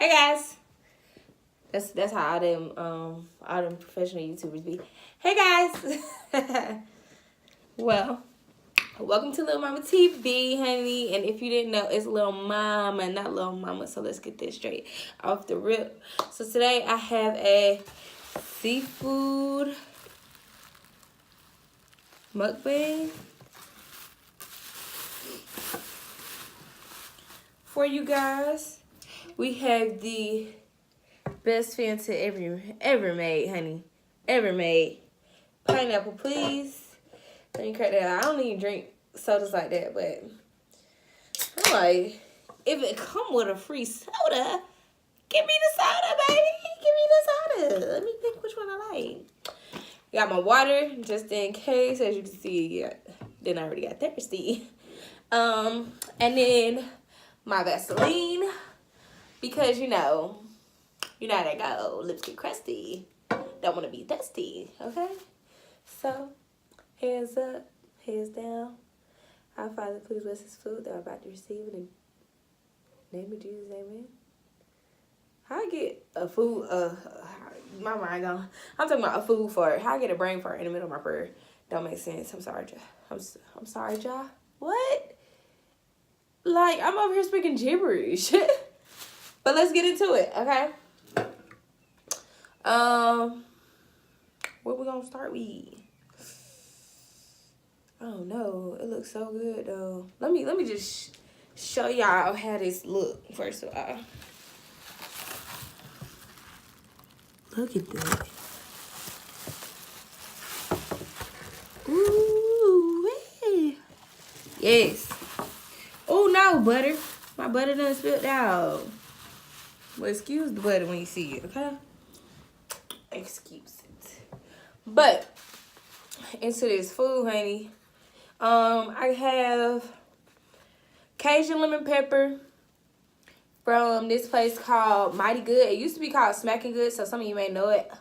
Hey guys. That's how all them professional YouTubers be. Hey guys. Well, welcome to LilMaaaaaama TV, honey. And if you didn't know, it's LilMaaaaaama, not LilMaaaaaama. So let's get this straight off the rip. So today I have a seafood mukbang for you guys. We have the best Fanta ever made, honey. Ever made. Pineapple, please. Let me crack that out. I don't even drink sodas like that, but I'm like, if it come with a free soda, give me the soda, baby. Give me the soda. Let me pick which one I like. Got my water, just in case. As you can see, then I already got thirsty. And then my Vaseline, because you know how that go. Lips get crusty. Don't want to be thirsty, okay? So, hands up, hands down. Our Father, please bless this food that I'm about to receive in the name of Jesus, amen. How I get a food, my mind gone. I'm talking about a food fart. How I get a brain fart in the middle of my prayer? Don't make sense. I'm sorry, y'all. I'm sorry, y'all. What? Like, I'm over here speaking gibberish. But let's get into it, okay? What we gonna start with? Oh no, it looks so good though. Let me just show y'all how this look first of all. Look at that. Ooh, hey. Yes. Oh no, butter. My butter done spilled out. Well, excuse the butter when you see it, okay? Excuse it. But into this food, honey. I have Cajun lemon pepper from this place called Mighty Good. It used to be called Smacking Good, so some of you may know it.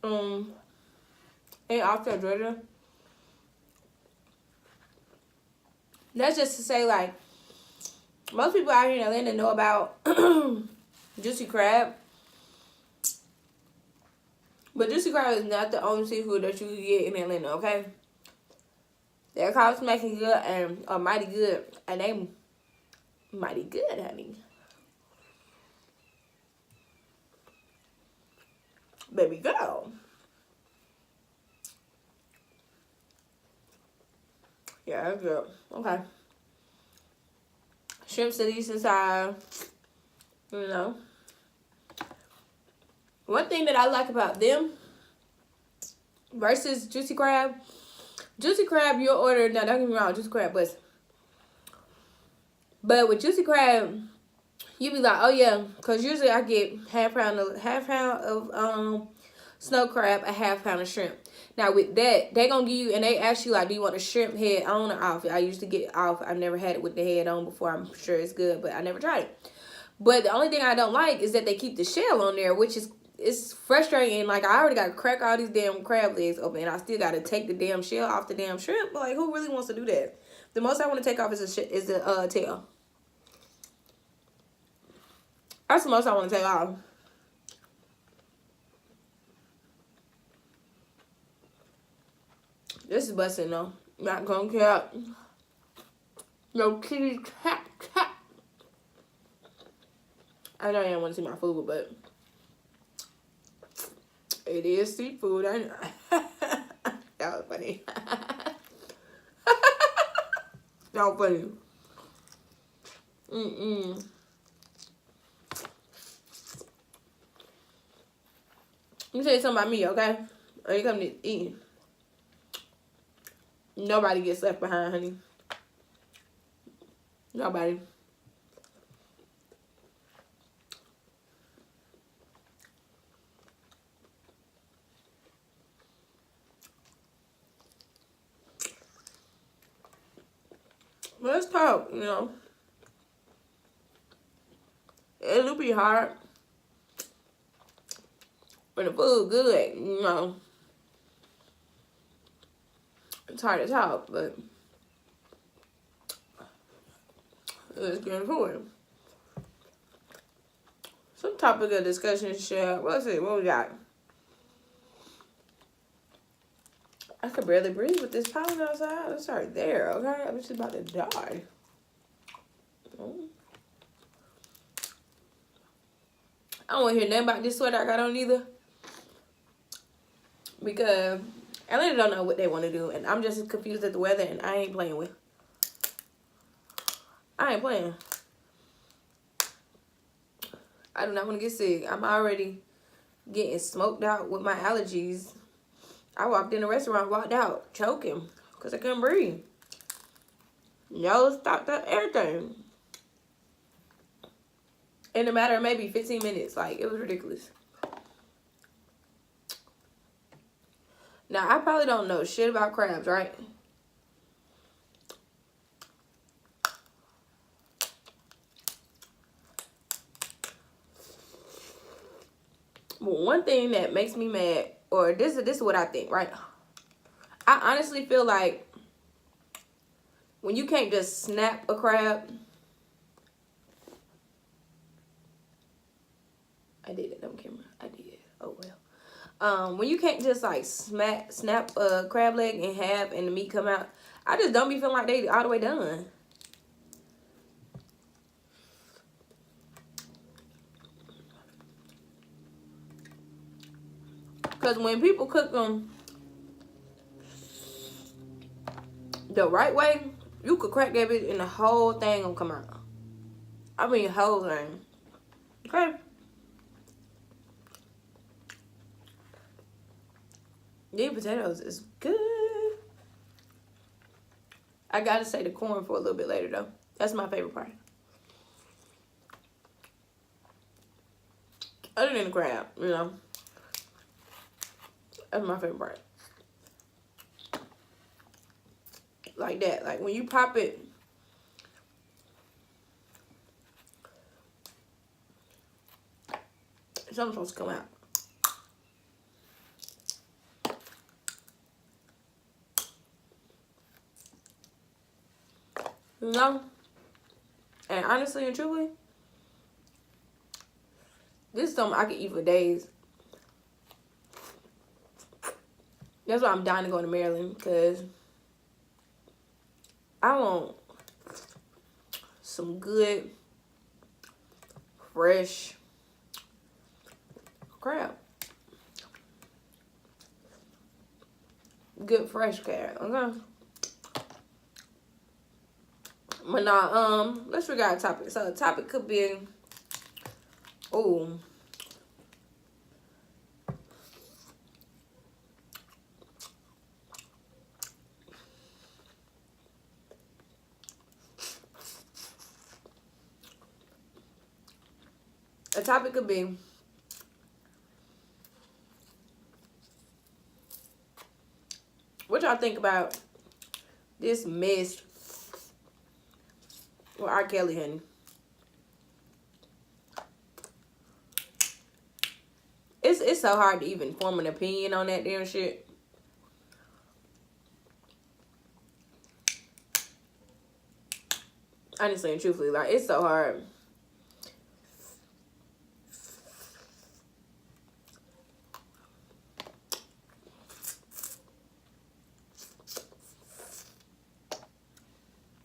In Austin, Georgia. That's just to say, like, most people out here in Atlanta know about Juicy Crab. But Juicy Crab is not the only seafood that you can get in Atlanta, okay? They're called Smacking Good and Mighty Good. And they mighty good, honey. Baby girl. Yeah, that's good. Okay. Shrimps a decent size. You know. One thing that I like about them versus Juicy Crab. Juicy Crab, you'll order, now don't get me wrong, Juicy Crab, but with Juicy Crab, you be like, oh yeah, because usually I get half pound of snow crab, a half pound of shrimp. Now with that, they gonna give you, and they ask you like, do you want the shrimp head on or off? I usually get it off. I've never had it with the head on before. I'm sure it's good, but I never tried it. But the only thing I don't like is that they keep the shell on there, which is, it's frustrating. Like, I already got to crack all these damn crab legs open, and I still got to take the damn shell off the damn shrimp. But like, who really wants to do that? The most I want to take off is the tail. That's the most I want to take off. This is busting though. Not gonna cap. No kitty cat. I know you don't want to see my food, but it is seafood. I know. That was funny. That was funny. Let me tell you something about me, okay? When you come to eating, nobody gets left behind, honey. Nobody. Let's talk, you know. It'll be hard. But the food good, you know. It's hard to talk, but let's get into it. topic of discussion, shit. Let's see, what we got? I could barely breathe with this pollen outside. Let's start there, okay? I'm just about to die. I don't want to hear nothing about this sweater I got on either. Because Atlanta don't know what they want to do. And I'm just as confused at the weather, and I ain't playing with. I ain't playing. I do not want to get sick. I'm already getting smoked out with my allergies. I walked in the restaurant, walked out, choking, because I couldn't breathe. Nose stopped up, everything. In a matter of maybe 15 minutes. Like, it was ridiculous. Now, I probably don't know shit about crabs, right? But one thing that makes me mad, or this is what I think, right? I honestly feel like when you can't just snap a crab. I did it on camera. I did. Oh well. When you can't just like snap a crab leg in half and the meat come out, I just don't be feeling like they all the way done. Because when people cook them the right way, you could crack that bitch and the whole thing gonna come out. I mean, whole thing. Okay? These potatoes is good. I gotta say the corn for a little bit later, though. That's my favorite part. Other than the crab, you know. That's my favorite part. Like that. Like when you pop it. Something's supposed to come out. You know? And honestly and truly, this is something I could eat for days. That's why I'm dying to go to Maryland, because I want some good, fresh crab. Good, fresh crab, okay? But now, let's figure out a topic. So the topic could be, oh, a topic could be what y'all think about this mess with R. Kelly, honey. It's so hard to even form an opinion on that damn shit. Honestly and truthfully, like, it's so hard.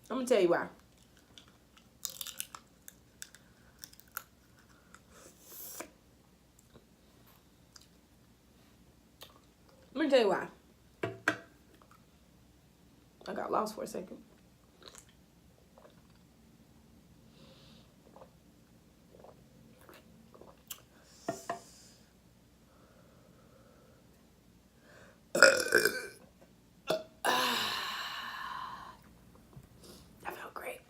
I'm gonna tell you why. Let me tell you why. I got lost for a second. I felt great.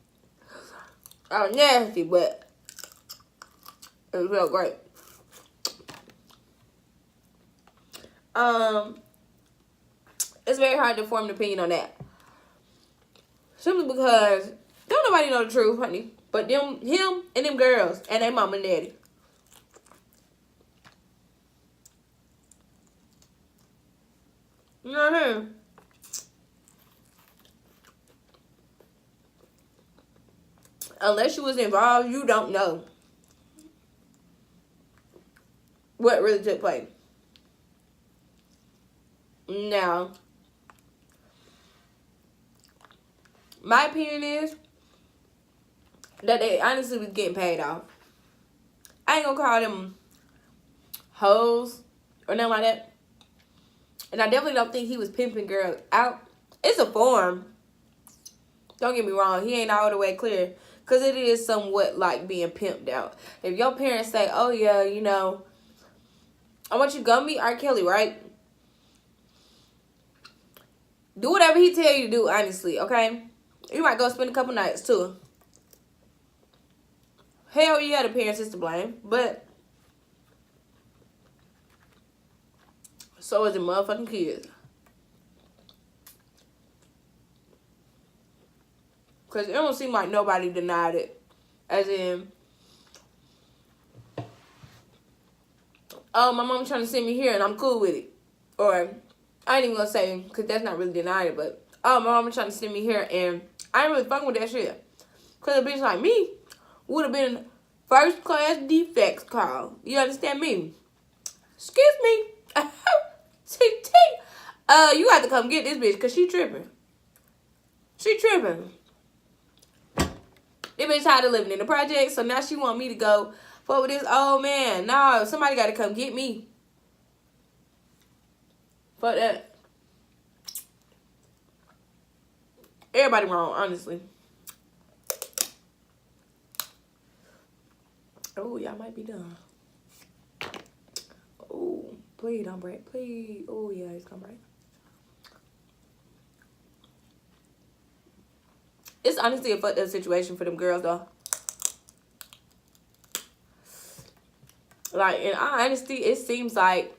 I was nasty, but it felt great. It's very hard to form an opinion on that. Simply because don't nobody know the truth, honey. But him and them girls and their mom and daddy. You know what I mean? Unless you was involved, you don't know. what really took place. Now, my opinion is that they honestly was getting paid off. I ain't gonna call them hoes or nothing like that. And I definitely don't think he was pimping girls out. It's a form. Don't get me wrong. He ain't all the way clear. Because it is somewhat like being pimped out. If your parents say, oh, yeah, you know, I want you to go meet R. Kelly, right? Do whatever he tell you to do, honestly, okay? You might go spend a couple nights, too. Hell yeah, the parents is to blame. But so is the motherfucking kids. Because it don't seem like nobody denied it. As in, oh, my mom's trying to send me here and I'm cool with it. Or, I ain't even gonna say, because that's not really denying it, but, oh, my mom trying to send me here and I ain't really fucking with that shit. Because a bitch like me would have been first class defects call. You understand me? Excuse me. TT. You got to come get this bitch because she tripping. She tripping. This bitch tired of living in the project, so now she want me to go fuck with this old man. No, somebody got to come get me. Fuck that. Everybody wrong, honestly. Oh, y'all might be done. Oh, please don't break. Please. Oh, yeah, it's gonna break. It's honestly a fucked up situation for them girls, though. Like, in all honesty, it seems like,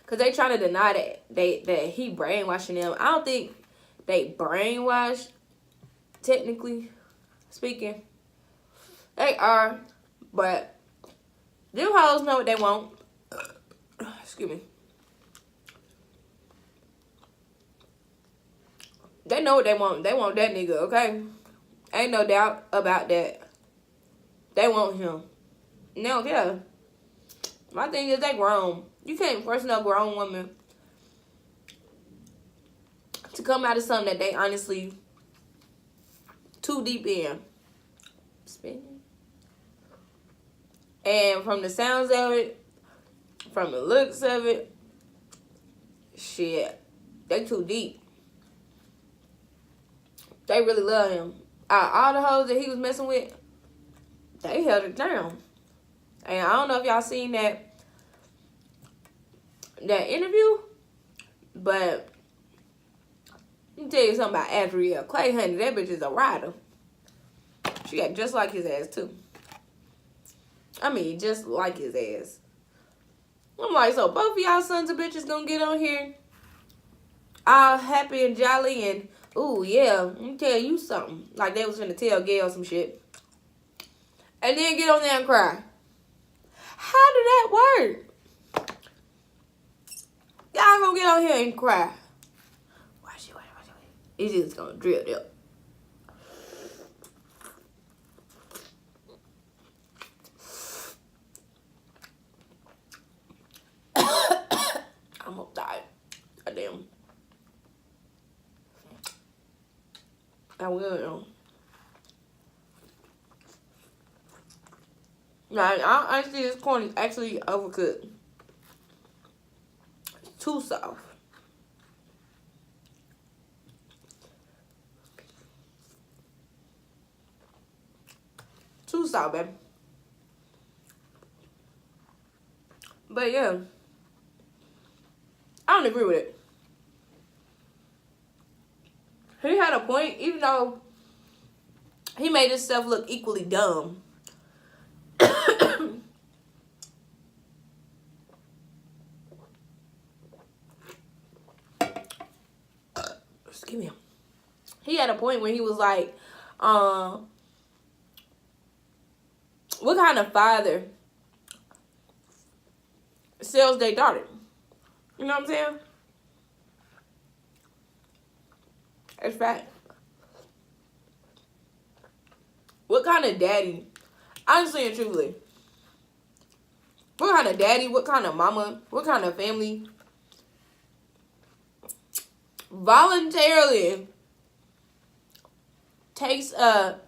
because they trying to deny that he brainwashing them. I don't think they brainwashed, technically speaking. They are, but them hoes know what they want. Excuse me. They know what they want. They want that nigga, okay? Ain't no doubt about that. They want him. No, yeah. My thing is they grown. You can't force no grown woman to come out of something that they honestly too deep in. Spinning. And from the sounds of it, from the looks of it, they too deep. They really love him. Out of all the hoes that he was messing with, they held it down. And I don't know if y'all seen that interview, but let me tell you something about Adrielle Clay, honey. That bitch is a rider. She got just like his ass, too. I mean, just like his ass. I'm like, so both of y'all sons of bitches gonna get on here all happy and jolly and, ooh, yeah, let me tell you something. Like they was finna tell Gail some shit. And then get on there and cry. How did that work? Y'all gonna get on here and cry. Watch it. It's just gonna drip. I'm gonna die. Goddamn. I will. Now, I see this corn is actually overcooked. It's too soft. Too soft, baby. But yeah, I don't agree with it. He had a point, even though he made himself look equally dumb. Excuse me. He had a point where he was like, what kind of father sells their daughter? You know what I'm saying? That's fact. What kind of daddy, honestly and truthfully, what kind of daddy, what kind of mama, what kind of family voluntarily takes a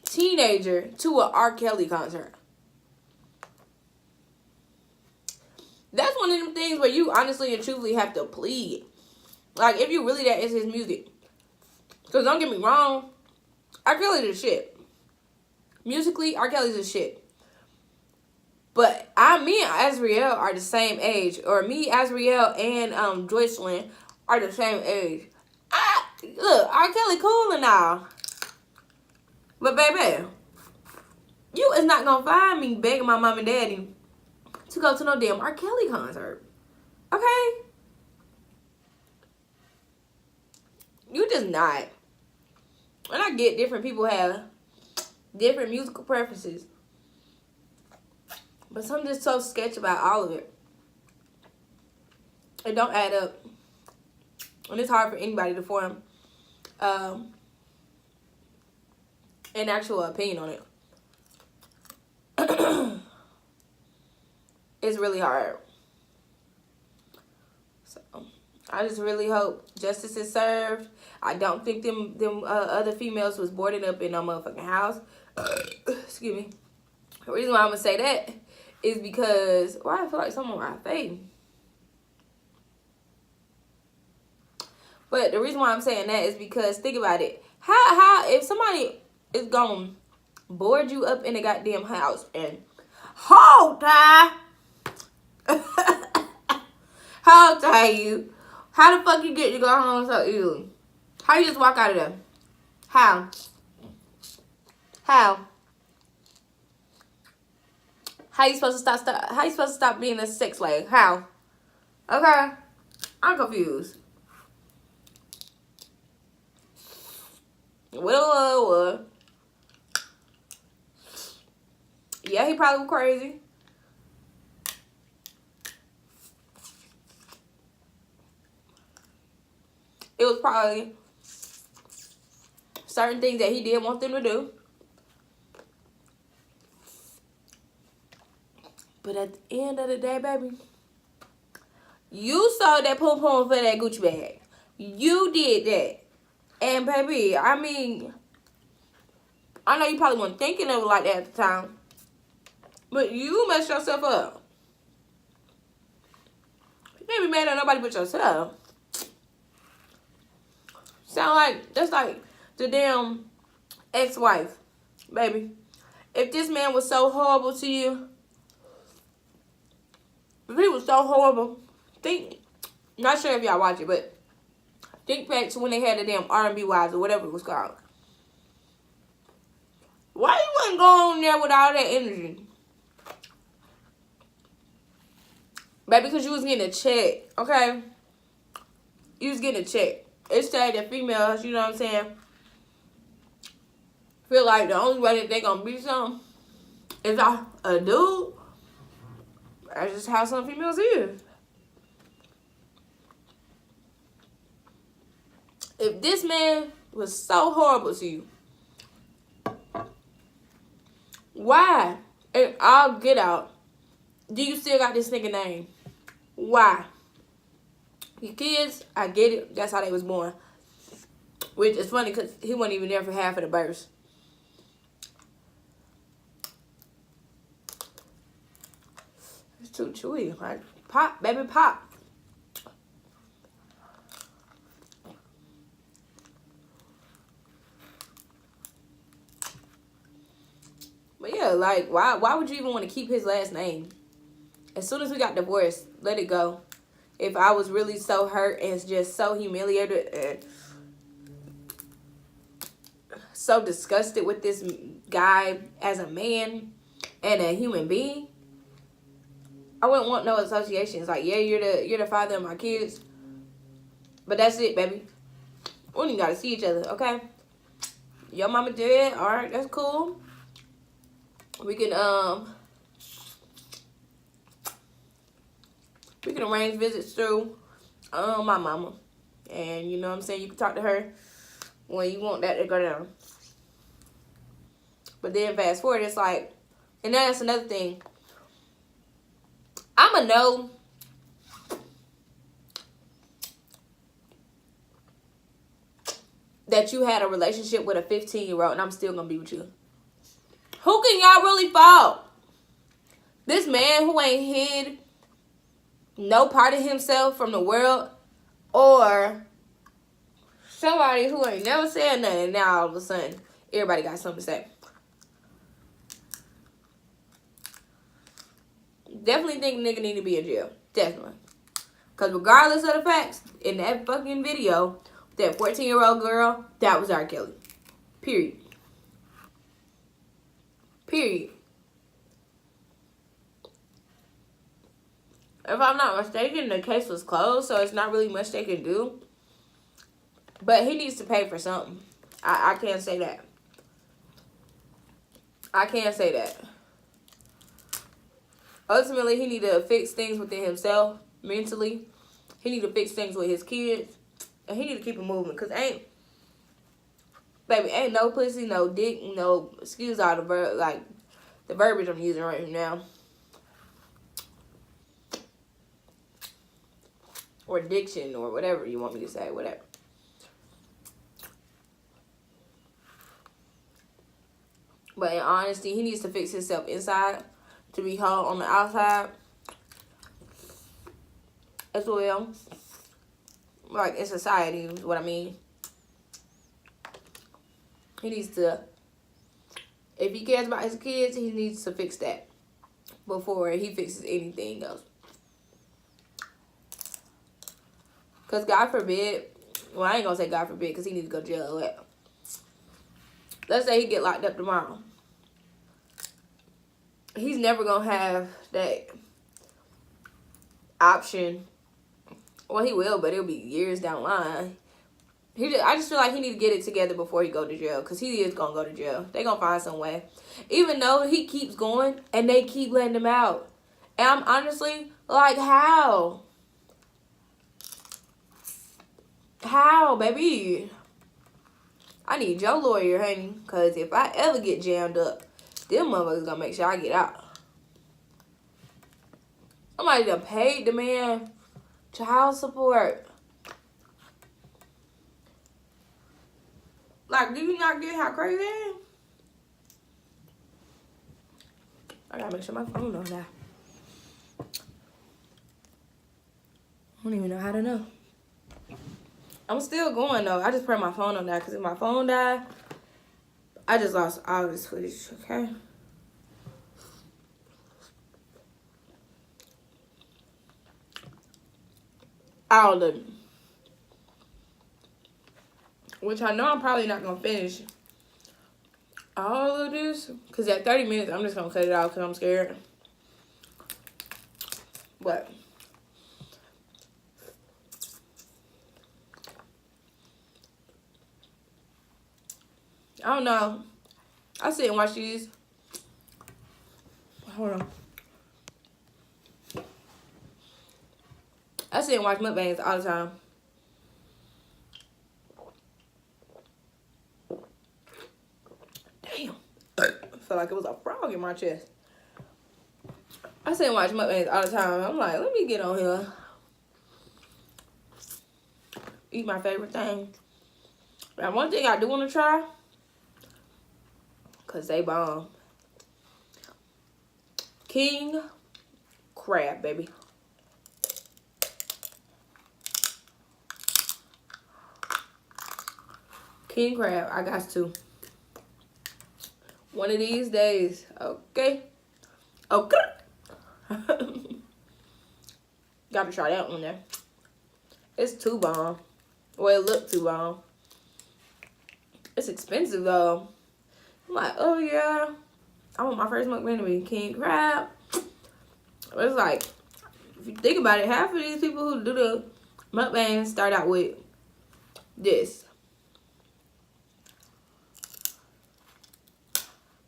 teenager to an R. Kelly concert? That's one of them things where you honestly and truthfully have to plead. Like, if you really that is his music. Because don't get me wrong, R. Kelly's the shit. Musically, R. Kelly's the shit. But me and Azriel are the same age. Or me, Azriel, and Joycelyn are the same age. Look, R. Kelly cool and all. But baby, you is not going to find me begging my mom and daddy to go to no damn R. Kelly concert. Okay? You just not. And I get different people have different musical preferences. But some just so sketch about all of it. It don't add up. And it's hard for anybody to form an actual opinion on it. It's really hard. So I just really hope justice is served. I don't think them other females was boarded up in no motherfucking house. Excuse me. The reason why I'm gonna say that is because I feel like someone on my face. But the reason why I'm saying that is because think about it. How if somebody is gonna board you up in a goddamn house and hold tie how tie you? How the fuck you get to go home so easily? How you just walk out of there? How? How you supposed to stop? How you supposed to stop being a sex slave? How? Okay, I'm confused. Well, yeah, he probably was crazy. It was probably certain things that he didn't want them to do. But at the end of the day, baby, you sold that pom pom for that Gucci bag. You did that. And baby, I mean, I know you probably weren't thinking of it like that at the time. But you messed yourself up. You can't be mad at nobody but yourself. Sound like, that's like the damn ex-wife, baby. If this man was so horrible to you, if he was so horrible, not sure if y'all watch it, but think back to when they had the damn R&B wives or whatever it was called. Why you wouldn't go on there with all that energy? Baby, because you was getting a check, okay? You was getting a check. It's sad that females, you know what I'm saying, feel like the only way that they gonna be something is a dude. That's just how some females is. If this man was so horrible to you, why, and I'll get out, do you still got this nigga name? Why? Your kids, I get it. That's how they was born. Which is funny because he wasn't even there for half of the births. It's too chewy. Like, pop, baby, pop. But yeah, like, why would you even want to keep his last name? As soon as we got divorced, let it go. If I was really so hurt and just so humiliated and so disgusted with this guy as a man and a human being, I wouldn't want no associations. Like, yeah, you're the father of my kids, but that's it, baby. We don't even gotta see each other, okay? Your mama did, all right, that's cool. We can arrange visits through my mama. And you know what I'm saying? You can talk to her when you want that to go down. But then fast forward, it's like, and that's another thing. I'ma know that you had a relationship with a 15-year-old and I'm still gonna be with you. Who can y'all really fault? This man who ain't hid no part of himself from the world, or somebody who ain't never said nothing and now all of a sudden everybody got something to say? Definitely think nigga need to be in jail. Definitely. Because regardless of the facts, in that fucking video, that 14-year-old girl, that was R. Kelly. Period. Period. If I'm not mistaken, the case was closed, so it's not really much they can do. But he needs to pay for something. I can't say that. I can't say that. Ultimately, he need to fix things within himself, mentally. He need to fix things with his kids. And he need to keep it moving. Because ain't no pussy, no dick, no, excuse all the the verbiage I'm using right now. Or diction, or whatever you want me to say, whatever. But in honesty, he needs to fix himself inside to be whole on the outside as well. Like in society is what I mean. He needs to, if he cares about his kids, he needs to fix that before he fixes anything else. Because God forbid, well, I ain't going to say God forbid because he needs to go to jail. Let's say he get locked up tomorrow. He's never going to have that option. Well, he will, but it'll be years down the line. I just feel like he need to get it together before he go to jail. Because he is going to go to jail. They going to find some way. Even though he keeps going and they keep letting him out. And I'm honestly like, how? How, baby? I need your lawyer, honey. Because if I ever get jammed up, them motherfuckers going to make sure I get out. Somebody done paid the man child support. Like, do you not get how crazy I am? I gotta make sure my phone don't die. I don't even know how to know. I'm still going though. I just pray my phone don't die, because if my phone died, I just lost all this footage, okay? All of them. Which I know I'm probably not going to finish all of this. Because at 30 minutes, I'm just going to cut it off because I'm scared. But I don't know. I sit and watch these. Hold on. I sit and watch mukbangs all the time. Damn. I felt like it was a frog in my chest. I sit and watch mukbangs all the time. I'm like, let me get on here. Eat my favorite thing. Now, one thing I do want to try, because they bomb. King crab, baby. King crab, I got to. One of these days, okay? Okay. Gotta try that one there. It's too bomb. Well, it looked too bomb. It's expensive though. I'm like, oh yeah, I want my first mukbang to be king crab. But it's like, if you think about it, half of these people who do the mukbang start out with this.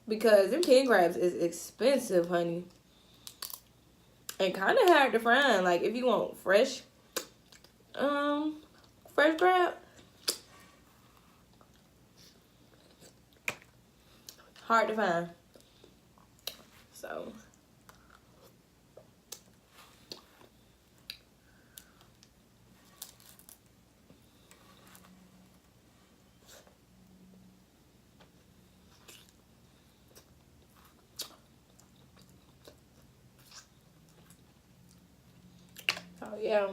Because them king crabs is expensive, honey. And kind of hard to find. Like, if you want fresh crab, hard to find. So, yeah.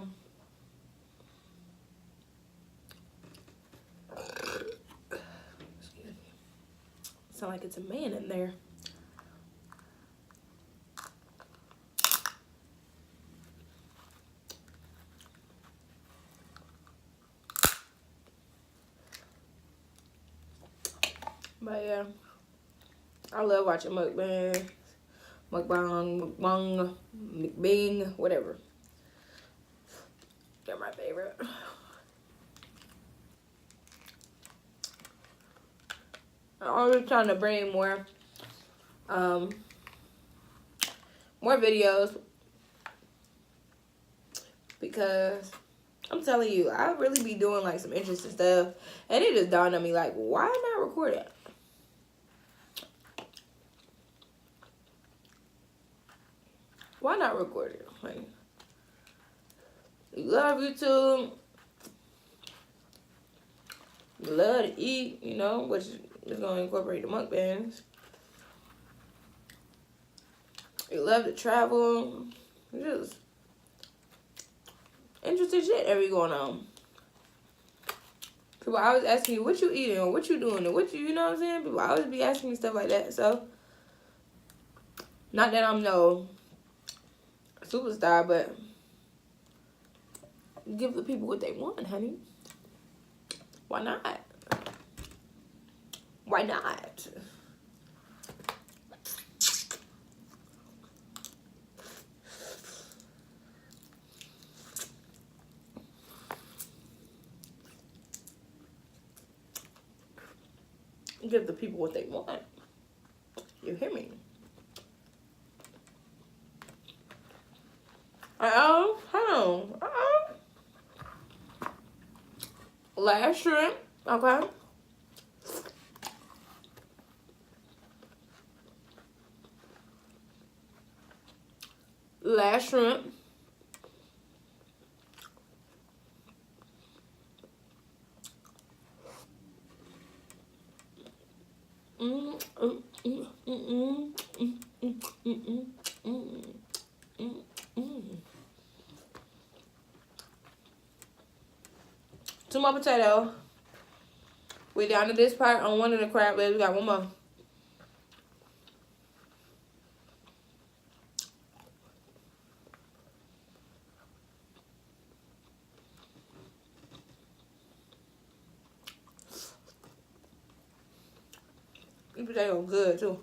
Excuse me. Sound like it's a man in there. But yeah, I love watching MUKBANG, MUKBANG, whatever. They're my favorite. I'm always trying to bring more videos, because I'm telling you, I really be doing like some interesting stuff, and it just dawned on me like, why not record it? Why not record it? Like, you love YouTube, you love to eat, you know, which is going to incorporate the mukbangs. You love to travel. Just interesting shit every going on. People always asking you, what you eating, or what you doing, or what you know what I'm saying? People always be asking me stuff like that. So, not that I'm no superstar, but give the people what they want, honey. Why not? Why not? Give the people what they want. You hear me? Hold on. Last shrimp, okay. Last shrimp. Two more potatoes. We down to this part on one of the crab legs. We got one more. These potatoes good too.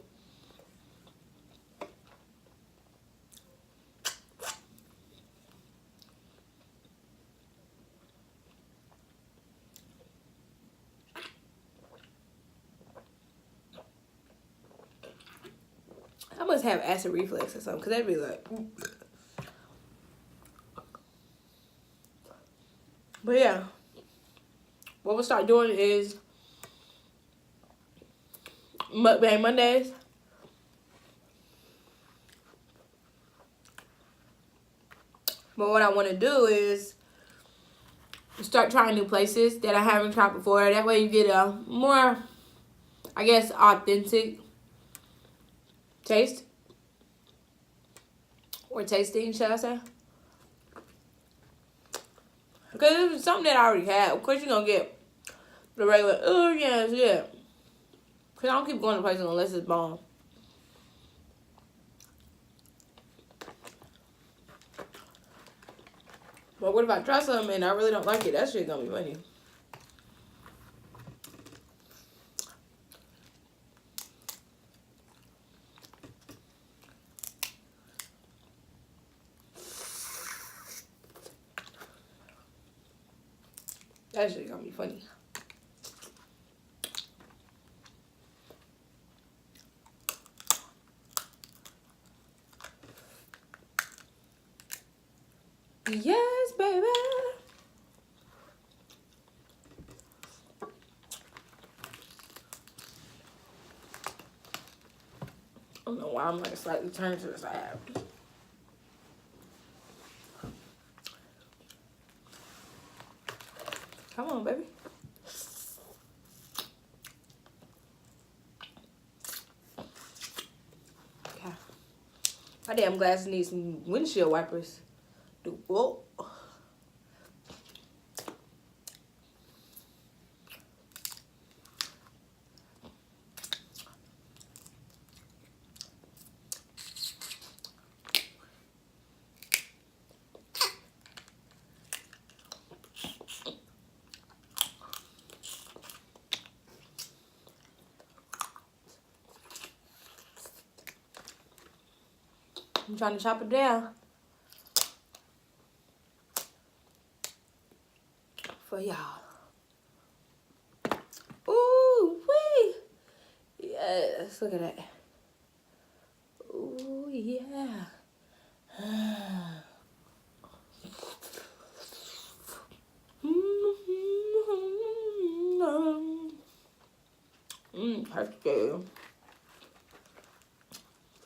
I must have acid reflux or something, because they'd be like... But yeah, what we'll start doing is Mukbang Mondays. But what I want to do is start trying new places that I haven't tried before. That way you get a more, I guess, authentic taste. Or tasting, shall I say. Because it's something that I already had. Of course you're going to get the regular, oh yeah, it's good. Because I don't keep going to places unless it's bomb. But what if I try something and I really don't like it? That shit gonna be funny. That shit gonna be funny. Yes, baby. I don't know why I'm like slightly turned to the side. Come on, baby. Okay. My damn glasses need some windshield wipers. Whoa. I'm trying to chop it down for y'all. Ooh, wee. Yes, look at that. Ooh, yeah. Tasty.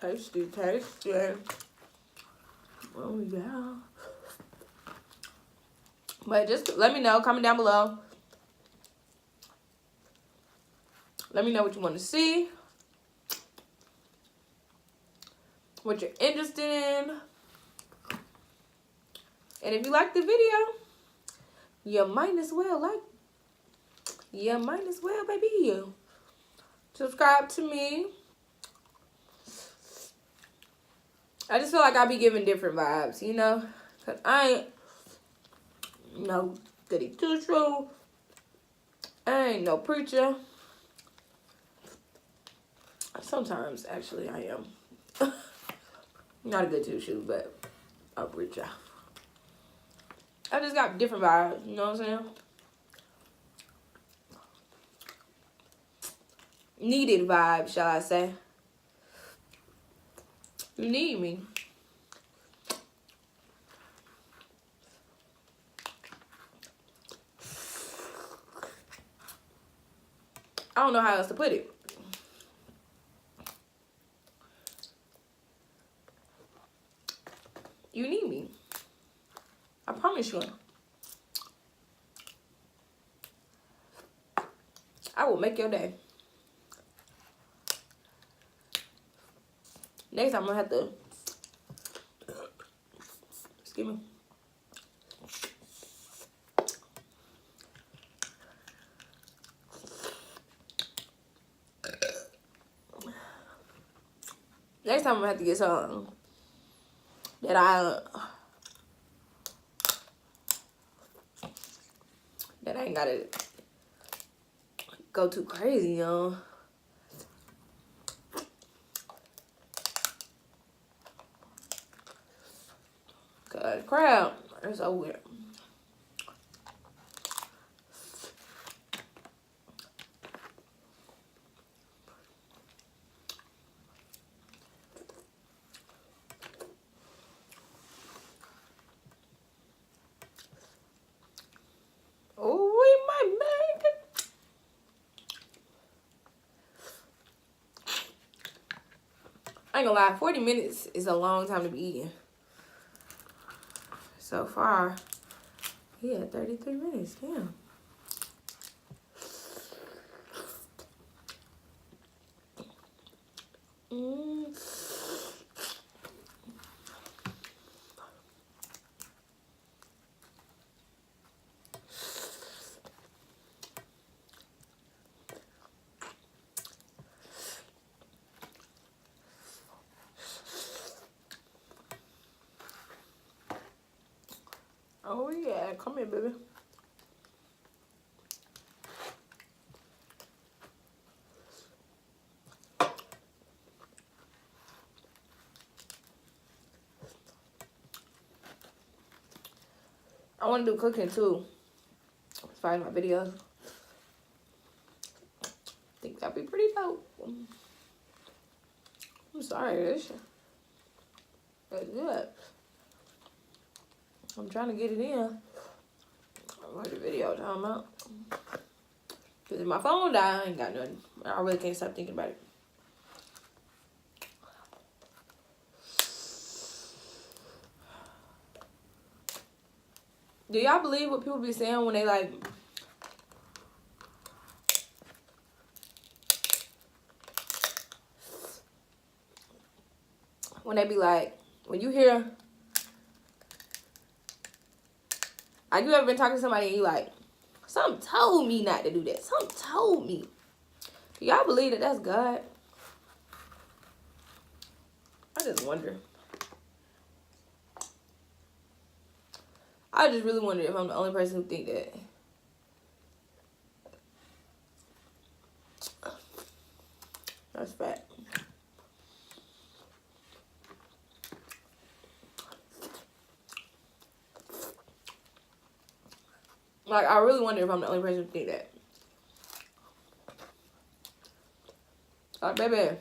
Tasty, tasty. Oh, yeah. But just let me know. Comment down below. Let me know what you want to see. What you're interested in. And if you like the video, you might as well baby. Subscribe to me. I just feel like I be giving different vibes, you know? Because I ain't no goody two-shoe. I ain't no preacher. Sometimes, actually, I am. Not a good two-shoe, but a preacher. I just got different vibes, you know what I'm saying? Needed vibes, shall I say. You need me. I don't know how else to put it. You need me. I promise you. I will make your day. Next time I'm gonna have to, excuse me. Next time I'm gonna have to get something that I ain't gotta go too crazy, you know. Cause crap, it's so weird. Oh, we might make it. I ain't gonna lie, 40 minutes is a long time to be eating. So far, yeah, 33 minutes, damn. Oh yeah, come here, baby. I want to do cooking too. As far as my videos, I think that'd be pretty dope. I'm sorry, this shit. That's good. I'm trying to get it in. What the video talking about? Cause if my phone died, I ain't got nothing. I really can't stop thinking about it. Do y'all believe what people be saying when they like be like, when you hear, like, you ever been talking to somebody and you like, something told me not to do that. Something told me. Do y'all believe that that's God? I just wonder. I just really wonder if I'm the only person who think that. That's fact. Like, I really wonder if I'm the only person who think that. Like, baby.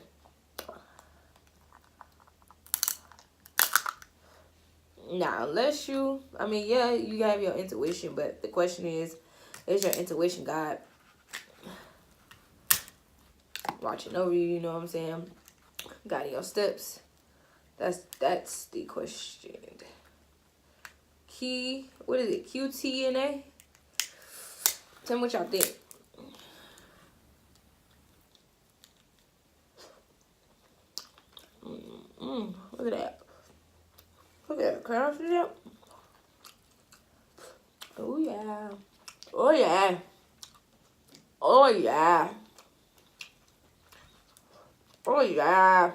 Nah, unless you, I mean, yeah, you have your intuition, but the question is your intuition God watching over you, you know what I'm saying? Guiding your steps. That's the question. What is it? QTNA? Tell me what y'all think. Look at that. Look at that. Can I see that? Oh, yeah. Oh, yeah. Oh, yeah. Oh, yeah.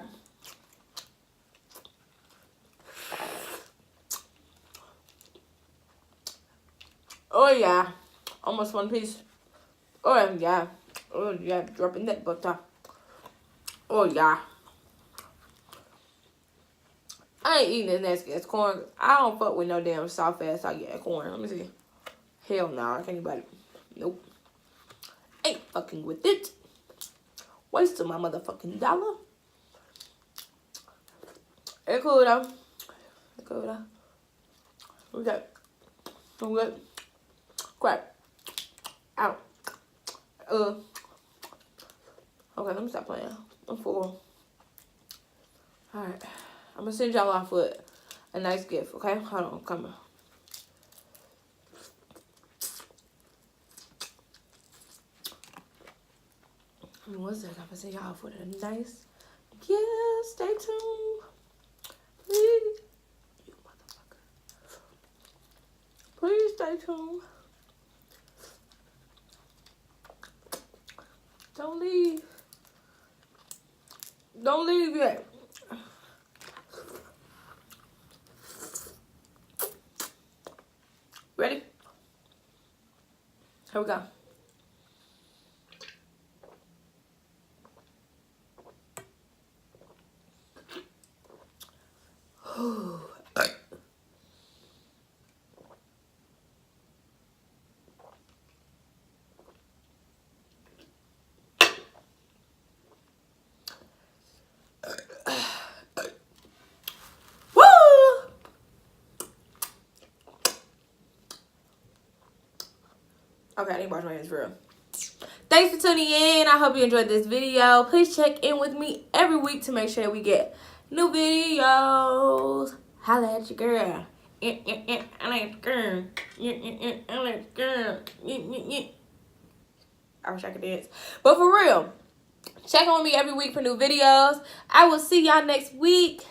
Oh, yeah. Almost one piece. Oh, yeah. Oh, yeah. Dropping that butter. Oh, yeah. I ain't eating this nasty ass corn. I don't fuck with no damn soft ass soggy ass corn. Let me see. Hell no, I can't even. Nope. Ain't fucking with it. Wasting my motherfucking dollar. It's cool though. It's cool though. We got. I'm good. Crap. Out. Okay, let me stop playing. I'm full. Alright. I'm gonna send y'all off with a nice gift, okay? Hold on, come on. One second, I'm gonna send y'all off with a nice gift. Stay tuned. Please. You motherfucker. Please stay tuned. Don't leave. Don't leave yet. Ready? Here we go. Okay, I need to wash my hands for real. Thanks for tuning in. I hope you enjoyed this video. Please check in with me every week to make sure that we get new videos. Holla at your girl. I like girl. I like girl. I wish I could dance. But for real, check on me every week for new videos. I will see y'all next week.